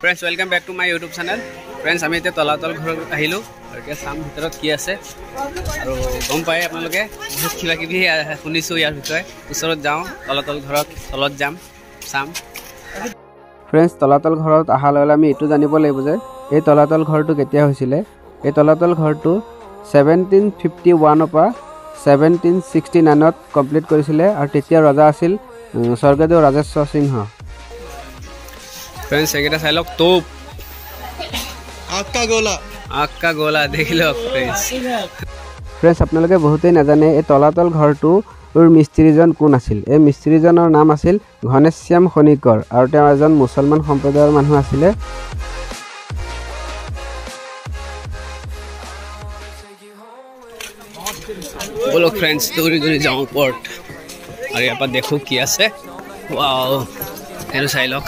Friends, welcome back to my YouTube channel. Friends, আমি এতিয়া তলাতল ঘৰত আহিলো আৰু এতিয়া চাম ভিতৰত কি আছে আৰু গম পাই আপোনালোকে বহুত কিবা কিবি শুনিছো ইয়াৰ বিষয়ে ওচৰত যাওঁ তলাতল ঘৰত তলত যাম চাম Friends, তলাতল ঘৰত আহাৰ লগে আমি এটো জানিব লাগিব যে এই তলাতল ঘৰটো কেতিয়া হৈছিল এই তলাতল ঘৰটো 1751 পৰা 1769 ত কমপ্লিট কৰিছিল আৰু তেতিয়া ৰজা আছিল স্বৰ্গদেউ ৰাজেশ্বৰ সিংহ Friends, একেটা চাই লওক তোপ আক্কা গোলা দেখ লওক Friends, আপোনালোকে বহুতেই নাজানে এই তলাতল ঘৰটোৰ মিস্ত্ৰীজন কোন আছিল এই মিস্ত্ৰীজনৰ নাম আছিল ঘনেশ্যাম খনিকৰ আৰু তেওঁ এজন মুছলমান সম্প্ৰদায়ৰ মানুহ আছিল बोलो फ्रेंड्स दूरी दूरी जाऊं पोर्ट और यहाँ पर देखो क्या से वाओ हेलो साइलॉक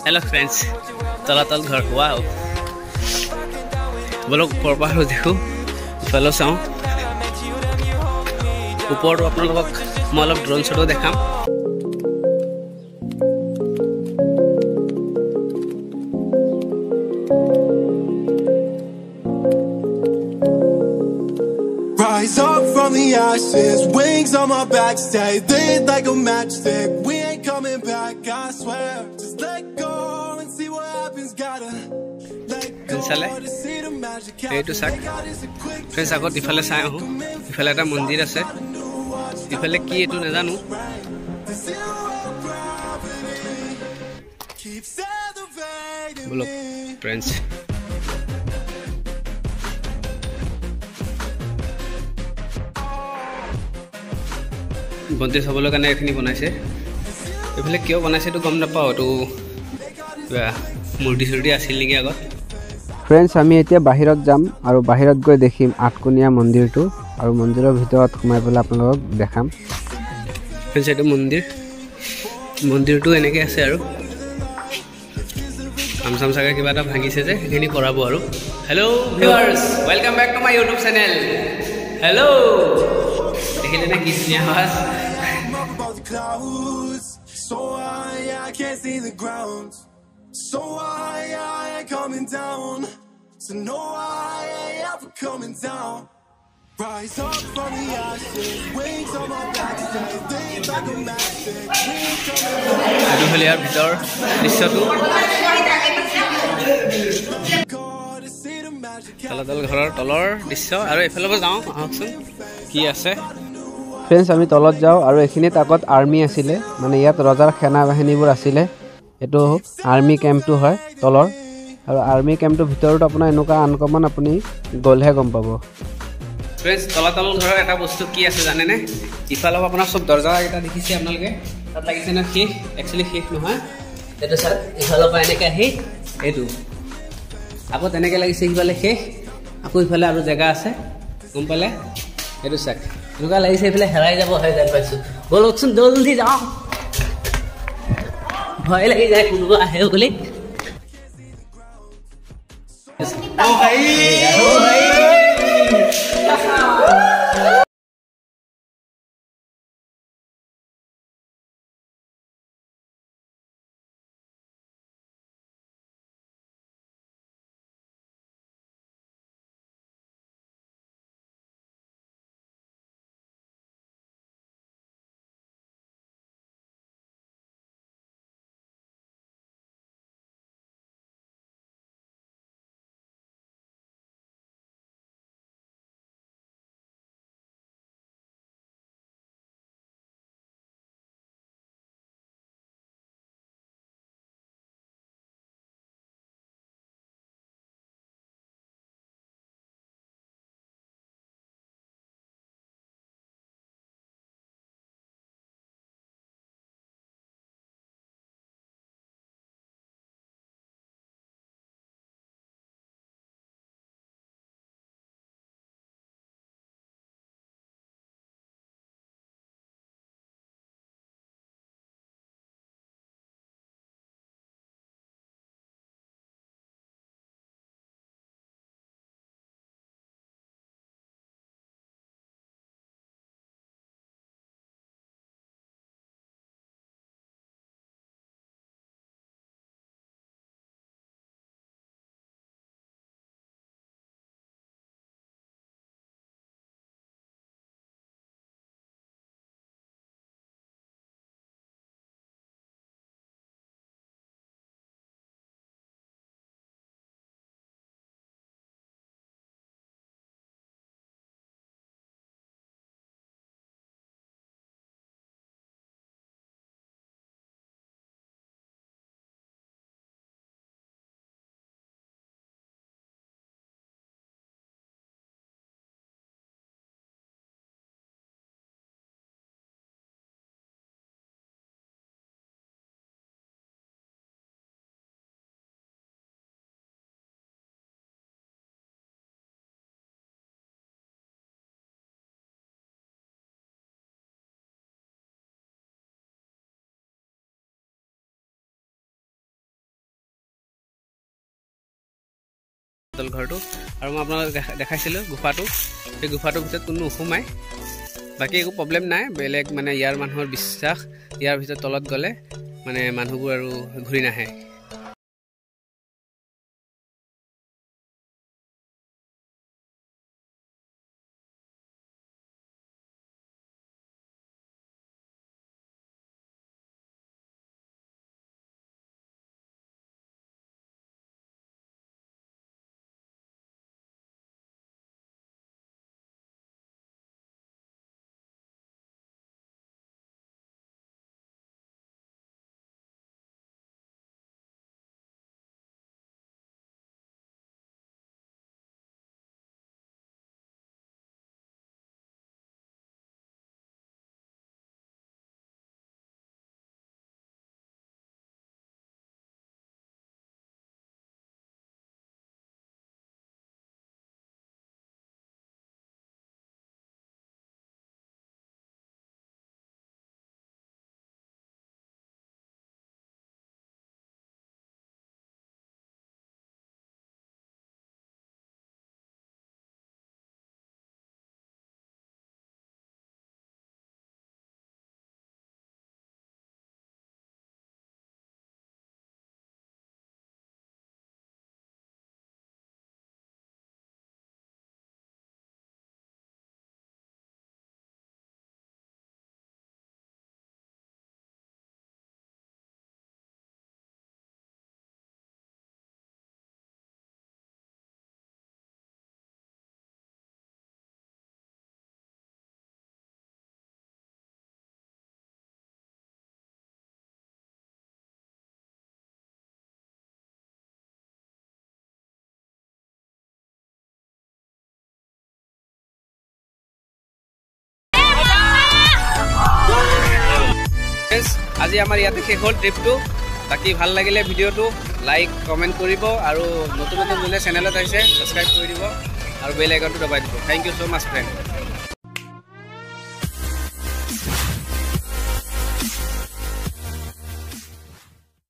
हेलो फ्रेंड्स तलातल घर वाओ बोलो ऊपर देखो फलो चाওঁ ওপৰটো আপোনালোকক মই অলপ ড্ৰোন শ্বটো দেখাম Rise up from the ashes, wings on my back, stay lit like a matchstick. We ain't coming back, I swear. Just let go and see what happens. Gotta let go to see the magic happen. Friends, আগত ইফালে চাই আহো ইফালে এটা মন্দিৰ আছে ইফালে কি এটো নাজানো বলো फ्रेंड्स বন্তি সবলৰ কাৰণে এখিনি বনাইছে এফালে কিয় বনাইছে তো গম নাপাও তো মূৰ্তি চুৰ্তি আছিল নেকি আগত Friends, আমি এতিয়া বাহিৰত যাম আৰু বাহিৰত গৈ দেখিম আঠকুনিয়া মন্দিৰটো আৰু মন্দিৰৰ ভিতৰত সোমাই পেলাই আপোনালোকক দেখাম Friends, এইটো মন্দিৰটো এনেকৈ আছে আৰু আমসাম সাগৰ কিবা এটা ভাঙিছে যে এখিনি কৰাব আৰু hello viewers welcome back to my YouTube channel hello দেখিলে না কি ধুনীয়া আৱাজ So I can't see the ground. So I ain't coming down. So no, I ain't ever coming down. Rise up from the ashes, wings on my back, stay lit like a matchstick. We ain't coming down. আৰু হলে ইয়াৰ ভিতৰ দৃশ্যটো তলাতল ঘৰৰ তলৰ দৃশ্য আৰু এফালে যাওঁ আহকচোন কি আছে Friends, আমি তলত যাওঁ আৰু এখিনিত আগত আৰ্মি আছিল মানে ইয়াত ৰজাৰ সেনা বাহিনীবোৰ আছিল এটো আৰ্মি কেম্পটো হয় তলৰ আৰু আৰ্মি কেম্পটো ভিতৰত আপোনাৰ এনেকুৱা আনকমন আপুনি গলহে গম পাব Friends, তলাতল ঘৰৰ এটা বস্তু কি আছে জানে নে ইফালৰ আপোনাৰ সব দৰজা এটা দেখিছে আপোনালোকে তাত লাগিছে না শেষ একচুয়ালি শেষ নহয় এটা স্যার ইফালৰ পৰা এনেকৈ আহি এটো আকৌ তেনেকৈ লাগিছে ইফালে শেষ আকৌ ইফালে আৰু জায়গা আছে গম পালে এটো স্যাৰ এনেকুৱা লাগিছে ইফালে হেৰাই যাব হয় যেন পাইছো বলকচোন জলদি যাওঁ ভয় লাগি যায় কোনোবা আহে বুলি ও ভাই তলাতল ঘৰটো আৰু মই আপোনালোকক দেখাইছিলোঁ গুফাটো সেই গুফাটোৰ ভিতৰত কোনো নোসোমায় বাকী একো প্ৰব্লেম নাই বেলেগ মানে ইয়াৰ মানুহৰ বিশ্বাস ইয়াৰ ভিতৰত তলত গ'লে মানে মানুহবোৰ আৰু ঘূৰি নাহে আজি আমাৰ ইয়াতে শেষ হ'ল ট্ৰিপটো বাকী ভাল লাগিলে ভিডিঅ'টো লাইক কমেণ্ট কৰিব আৰু নতুন যোনে চেনেলত আহিছে ছাবস্ক্ৰাইব কৰি দিব আৰু বেল আইকনটো দবাই দিব thank you so' much friend